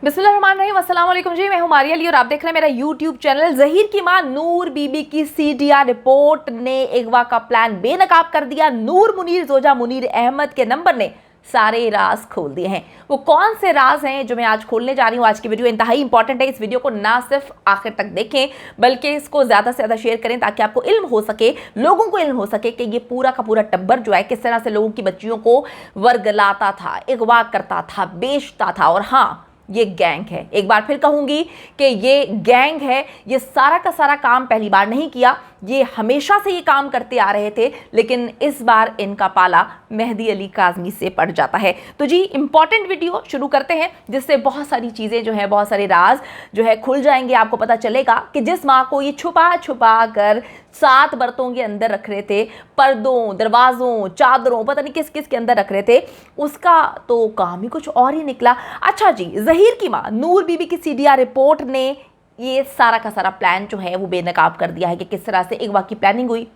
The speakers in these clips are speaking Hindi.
बिस्मिल्लाहिर्रहमानिर्रहीम, अस्सलाम वालेकुम जी। मैं हूं मारिया अली और आप देख रहे हैं मेरा यूट्यूब चैनल। जहीर की मां नूर बीबी की सीडीआर रिपोर्ट ने अगवा का प्लान बेनकाब कर दिया। नूर मुनीर जोजा मुनीर अहमद के नंबर ने सारे राज खोल दिए हैं। वो कौन से राज हैं जो मैं आज खोलने जा रही हूं। आज की वीडियो इंतहाई इंपॉर्टेंट है। इस वीडियो को ना सिर्फ आखिर तक देखें बल्कि इसको ज्यादा से ज्यादा शेयर करें ताकि आपको इल्म हो सके, लोगों को इल्म हो सके कि ये पूरा का पूरा टब्बर जो है किस तरह से लोगों की बच्चियों को वर्गलाता था, अगवा करता था, बेचता था। और हाँ, ये गैंग है। एक बार फिर कहूंगी कि ये गैंग है। ये सारा का सारा काम पहली बार नहीं किया, ये हमेशा से ये काम करते आ रहे थे, लेकिन इस बार इनका पाला मेहदी अली काज़मी से पड़ जाता है। तो जी इंपॉर्टेंट वीडियो शुरू करते हैं जिससे बहुत सारी चीज़ें जो है, बहुत सारे राज जो है खुल जाएंगे। आपको पता चलेगा कि जिस माँ को ये छुपा छुपा कर 7 बर्तों के अंदर रख रहे थे, पर्दों, दरवाज़ों, चादरों, पता नहीं किस किस के अंदर रख रहे थे, उसका तो काम ही कुछ और ही निकला। अच्छा जी, जहीर की माँ नूर बीबी की सीडीआर रिपोर्ट ने ये सारा का सारा प्लान जो है वो बेनकाब कर दिया है कि किस तरह से अगवा की प्लानिंग हुई,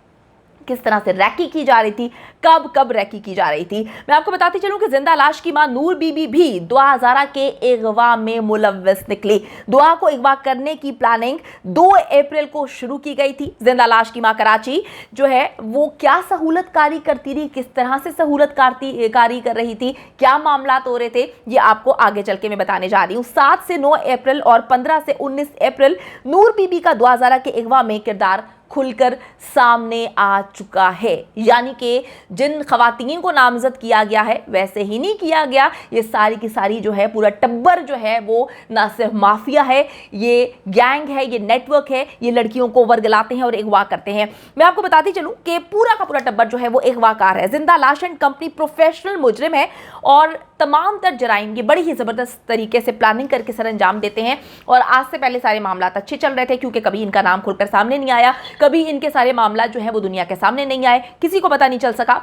किस तरह से रैकी की जा रही थी, कब कब रैकी की जा रही थी। मैं आपको बताती चलूं कि जिंदा लाश की मां नूर बीबी भी दुआ हज़ारा के अगवा में मुलव्वस निकली। दुआ को अगवा करने की प्लानिंग 2 अप्रैल को शुरू की गई थी। जिंदा लाश की मां कराची जो है वो क्या सहूलतकारी करती रही, किस तरह से सहूलतकारी कर रही थी, क्या मामला हो रहे थे, ये आपको आगे चल के मैं बताने जा रही हूँ। 7 से 9 अप्रैल और 15 से 19 अप्रैल नूर बीबी का दुआ हज़ारा के अगवा में किरदार खुलकर सामने आ चुका है। यानी कि जिन खवातीन को नामजद किया गया है वैसे ही नहीं किया गया। ये सारी की सारी जो है पूरा टब्बर जो है वो ना सिर्फ माफिया है, ये गैंग है, ये नेटवर्क है। ये लड़कियों को वर्गलाते हैं और अगवा करते हैं। मैं आपको बताती चलूं कि पूरा का पूरा टब्बर जो है वो अगवाकार है। जिंदा लाश एंड कंपनी प्रोफेशनल मुजरिम है और तमाम तर जराइम ये बड़ी ही ज़बरदस्त तरीके से प्लानिंग करके सर अंजाम देते हैं। और आज से पहले सारे मामला अच्छे चल रहे थे क्योंकि कभी इनका नाम खुलकर सामने नहीं आया, कभी इनके सारे मामला जो है वो दुनिया के सामने नहीं आए। किसी को पता नहीं चल सका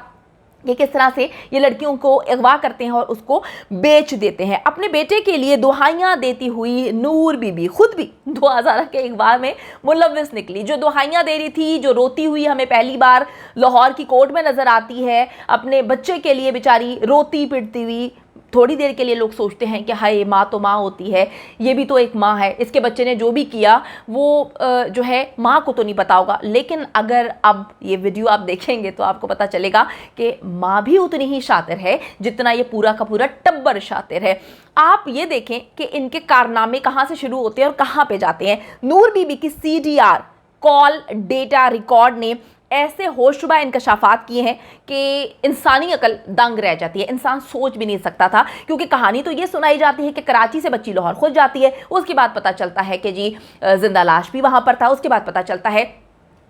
ये किस तरह से ये लड़कियों को अगवा करते हैं और उसको बेच देते हैं। अपने बेटे के लिए दुहाइयाँ देती हुई नूर बीबी खुद भी 2000 के अगवा में मुलव्वस निकली। जो दुहाइयाँ दे रही थी, जो रोती हुई हमें पहली बार लाहौर की कोर्ट में नजर आती है, अपने बच्चे के लिए बेचारी रोती पिटती हुई। थोड़ी देर के लिए लोग सोचते हैं कि हाय माँ तो माँ होती है, ये भी तो एक माँ है, इसके बच्चे ने जो भी किया वो जो है माँ को तो नहीं पता होगा। लेकिन अगर अब ये वीडियो आप देखेंगे तो आपको पता चलेगा कि माँ भी उतनी ही शातिर है जितना ये पूरा का पूरा टब्बर शातिर है। आप ये देखें कि इनके कारनामे कहाँ से शुरू होते हैं और कहाँ पे जाते हैं। नूर बीबी की सीडीआर कॉल डेटा रिकॉर्ड ने ऐसे होशरुबा इंकशाफात किए हैं कि इंसानी अकल दंग रह जाती है। इंसान सोच भी नहीं सकता था क्योंकि कहानी तो ये सुनाई जाती है कि कराची से बच्ची लाहौर खुद जाती है, उसके बाद पता चलता है कि जी जिंदा लाश भी वहाँ पर था, उसके बाद पता चलता है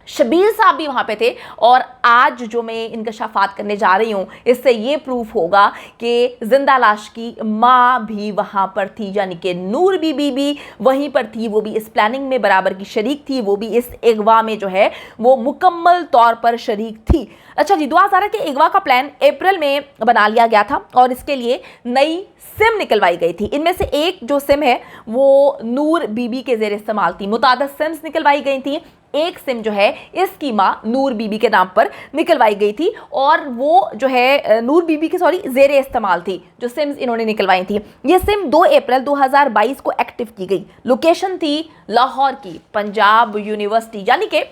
शबीर साहब भी वहाँ पे थे। और आज जो मैं इंकशाफात करने जा रही हूँ इससे ये प्रूफ होगा कि जिंदा लाश की माँ भी वहाँ पर थी, यानी कि नूर बीबी भी वहीं पर थी। वो भी इस प्लानिंग में बराबर की शरीक थी, वो भी इस अगवा में जो है वो मुकम्मल तौर पर शरीक थी। अच्छा जी, 2000 के अगवा का प्लान अप्रैल में बना लिया गया था और इसके लिए नई सिम निकलवाई गई थी। इनमें से एक जो सिम है वो नूर बीबी के ज़ेर इस्तेमाल थी। मुताद सिम्स निकलवाई गई थी। एक सिम जो है इसकी माँ नूर बीबी के नाम पर निकलवाई गई थी और वो जो है नूर बीबी के ज़ेर इस्तेमाल थी जो सिम्स इन्होंने निकलवाई थी। ये सिम 2 अप्रैल 2022 को एक्टिव की गई। लोकेशन थी लाहौर की पंजाब यूनिवर्सिटी, यानी कि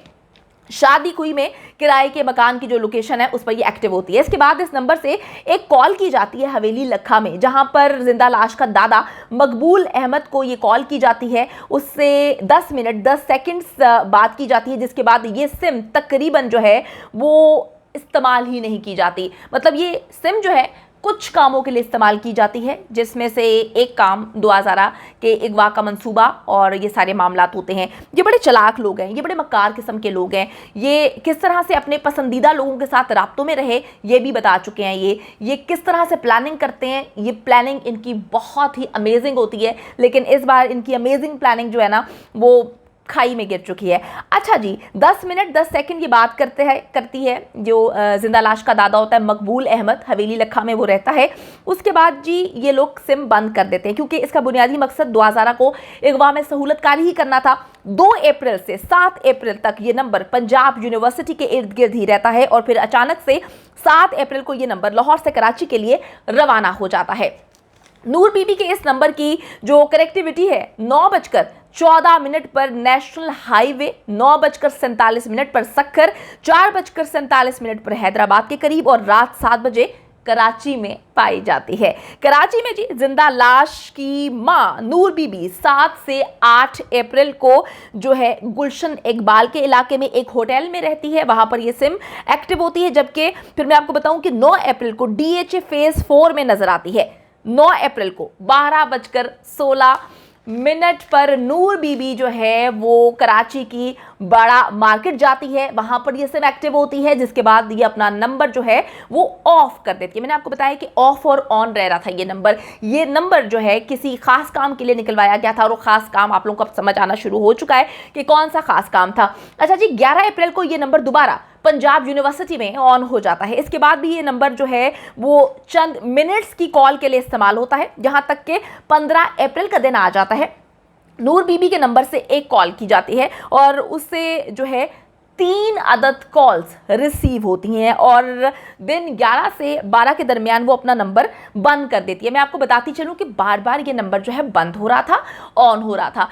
शादी कुई में किराए के मकान की जो लोकेशन है उस पर ये एक्टिव होती है। इसके बाद इस नंबर से एक कॉल की जाती है हवेली लखा में, जहां पर जिंदा लाश का दादा मकबूल अहमद को ये कॉल की जाती है। उससे 10 मिनट 10 सेकंड्स बात की जाती है, जिसके बाद ये सिम तकरीबन जो है वो इस्तेमाल ही नहीं की जाती। मतलब ये सिम जो है कुछ कामों के लिए इस्तेमाल की जाती है, जिसमें से एक काम दुआ हज़ारा के अगवा का मंसूबा और ये सारे मामलात होते हैं। ये बड़े चालाक लोग हैं, ये बड़े मक्कार किस्म के लोग हैं। ये किस तरह से अपने पसंदीदा लोगों के साथ राब्तों में रहे ये भी बता चुके हैं। ये किस तरह से प्लानिंग करते हैं, ये प्लानिंग इनकी बहुत ही अमेजिंग होती है। लेकिन इस बार इनकी अमेजिंग प्लानिंग जो है ना वो खाई में गिर चुकी है। अच्छा जी, 10 मिनट 10 सेकंड ये बात करती है जो जिंदा लाश का दादा होता है मकबूल अहमद, हवेली लखा में वो रहता है। उसके बाद जी ये लोग सिम बंद कर देते हैं क्योंकि इसका बुनियादी मकसद दुआ हज़ारा को अगवा में सहूलतकारी ही करना था। 2 अप्रैल से 7 अप्रैल तक ये नंबर पंजाब यूनिवर्सिटी के इर्द गिर्द ही रहता है और फिर अचानक से 7 अप्रैल को ये नंबर लाहौर से कराची के लिए रवाना हो जाता है। नूर बीबी के इस नंबर की जो कनेक्टिविटी है 9:14 पर नेशनल हाईवे, 9:47 पर सक्खर, 4:47 पर हैदराबाद के करीब और रात 7 बजे कराची में पाई जाती है। कराची में जी जिंदा लाश की मां नूर बीबी 7 से 8 अप्रैल को जो है गुलशन इकबाल के इलाके में एक होटल में रहती है, वहां पर ये सिम एक्टिव होती है। जबकि फिर मैं आपको बताऊं कि 9 अप्रैल को डीएचए फेज 4 में नजर आती है। 9 अप्रैल को 12:16 पर नूर बीबी जो है वो कराची की बड़ा मार्केट जाती है, वहां पर ये सिम एक्टिव होती है, जिसके बाद ये अपना नंबर जो है वो ऑफ कर देती है। मैंने आपको बताया कि ऑफ और ऑन रह रहा था ये नंबर जो है किसी खास काम के लिए निकलवाया गया था और वो खास काम आप लोगों को समझ आना शुरू हो चुका है कि कौन सा खास काम था। अच्छा जी, 11 अप्रैल को ये नंबर दोबारा पंजाब यूनिवर्सिटी में ऑन हो जाता है। इसके बाद भी ये नंबर जो है वो चंद मिनट्स की कॉल के लिए इस्तेमाल होता है, जहां तक कि 15 अप्रैल का दिन आ जाता है, नूर बीबी के नंबर से एक कॉल की जाती है और उससे जो है 3 अदद कॉल्स रिसीव होती हैं और दिन 11 से 12 के दरमियान वो अपना नंबर बंद कर देती है। मैं आपको बताती चलूं कि बार बार ये नंबर जो है बंद हो रहा था, ऑन हो रहा था।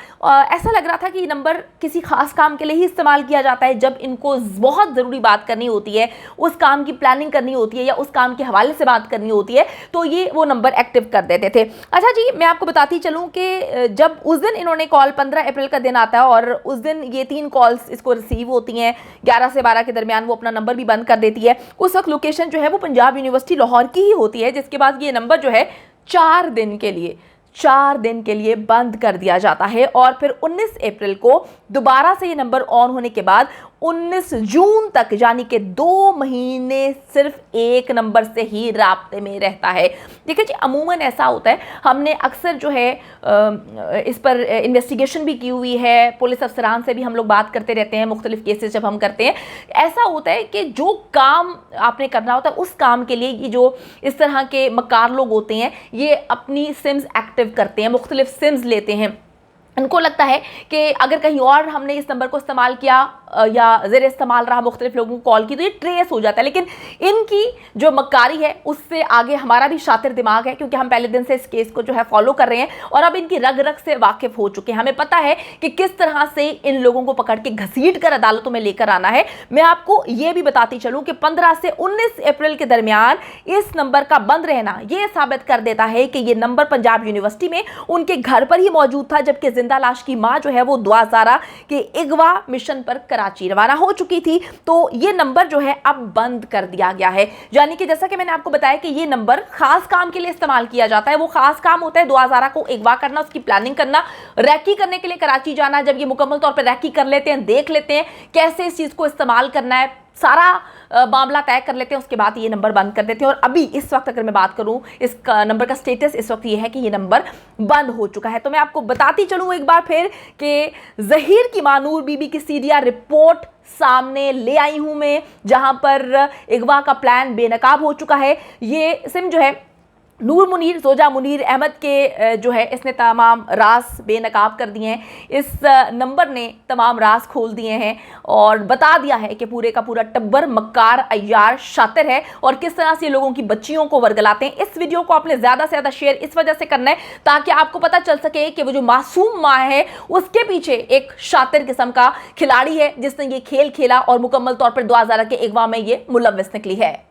ऐसा लग रहा था कि ये नंबर किसी खास काम के लिए ही इस्तेमाल किया जाता है। जब इनको बहुत ज़रूरी बात करनी होती है, उस काम की प्लानिंग करनी होती है या उस काम के हवाले से बात करनी होती है, तो ये वो नंबर एक्टिव कर देते थे। अच्छा जी, मैं आपको बताती चलूँ कि जब उस दिन इन्होंने कॉल 15 अप्रैल का दिन आता है और उस दिन ये 3 कॉल्स इसको रिसीव होती हैं, 11 से 12 के दरमियान वो अपना नंबर भी बंद कर देती है। उस वक्त लोकेशन जो है वो पंजाब यूनिवर्सिटी लाहौर की ही होती है, जिसके बाद ये नंबर जो है 4 दिन के लिए बंद कर दिया जाता है और फिर 19 अप्रैल को दोबारा से ये नंबर ऑन होने के बाद 19 जून तक यानी कि 2 महीने सिर्फ एक नंबर से ही राब्ते में रहता है। देखिए जी, अमूमन ऐसा होता है, हमने अक्सर जो है इस पर इन्वेस्टिगेशन भी की हुई है, पुलिस अफसरान से भी हम लोग बात करते रहते हैं, मुख्तलिफ केसेस जब हम करते हैं। ऐसा होता है कि जो काम आपने करना होता है उस काम के लिए ये जो इस तरह के मक्कार लोग होते हैं ये अपनी सिम्स एक्टिव करते हैं, मुख्तलिफ सिम्स लेते हैं। उनको लगता है कि अगर कहीं और हमने इस नंबर को इस्तेमाल किया या ज़ेर इस्तेमाल रहा, मुख्तलिफ लोगों को कॉल की, तो ये ट्रेस हो जाता है। लेकिन इनकी जो मक्कारी है उससे आगे हमारा भी शातिर दिमाग है, क्योंकि हम पहले दिन से इस केस को जो है फॉलो कर रहे हैं और अब इनकी रग रग से वाकिफ हो चुके हैं। हमें पता है कि किस तरह से इन लोगों को पकड़ के घसीट कर अदालतों में लेकर आना है। मैं आपको ये भी बताती चलूँ कि 15 से 19 अप्रैल के दरमियान इस नंबर का बंद रहना ये साबित कर देता है कि ये नंबर पंजाब यूनिवर्सिटी में उनके घर पर ही मौजूद था, जबकि जिंदा लाश की मां जो है वो द्वाजारा के इगवा मिशन पर कराची रवाना हो चुकी थी। तो ये नंबर जो है अब बंद कर दिया गया है। यानी कि जैसा कि मैंने आपको बताया कि ये नंबर खास काम के लिए इस्तेमाल किया जाता है। वो खास काम होता है द्वाजारा को इगवा करना, उसकी प्लानिंग करना, रैकी करने के लिए कराची जाना। जब ये मुकम्मल तौर पर रैकी कर लेते हैं, देख लेते हैं कैसे इस चीज को इस्तेमाल करना है, सारा मामला तय कर लेते हैं, उसके बाद ये नंबर बंद कर देते हैं। और अभी इस वक्त अगर मैं बात करूं इस नंबर का स्टेटस इस वक्त ये है कि ये नंबर बंद हो चुका है। तो मैं आपको बताती चलूं एक बार फिर कि ज़हीर की मां नूर बीबी की सीडीआर रिपोर्ट सामने ले आई हूं मैं, जहां पर अगवा का प्लान बेनकाब हो चुका है। ये सिम जो है नूर मुनीर जोजा मुनीर अहमद के जो है इसने तमाम राज बेनकाब कर दिए हैं। इस नंबर ने तमाम राज खोल दिए हैं और बता दिया है कि पूरे का पूरा टब्बर मक्कार अय्यार शातिर है और किस तरह से लोगों की बच्चियों को वर्गलाते हैं। इस वीडियो को आपने ज़्यादा से ज़्यादा शेयर इस वजह से करना है ताकि आपको पता चल सके कि वो जो मासूम माँ है उसके पीछे एक शातिर किस्म का खिलाड़ी है जिसने ये खेल खेला और मुकम्मल तौर पर 2000 के अगवा में ये मुलव्वस निकली है।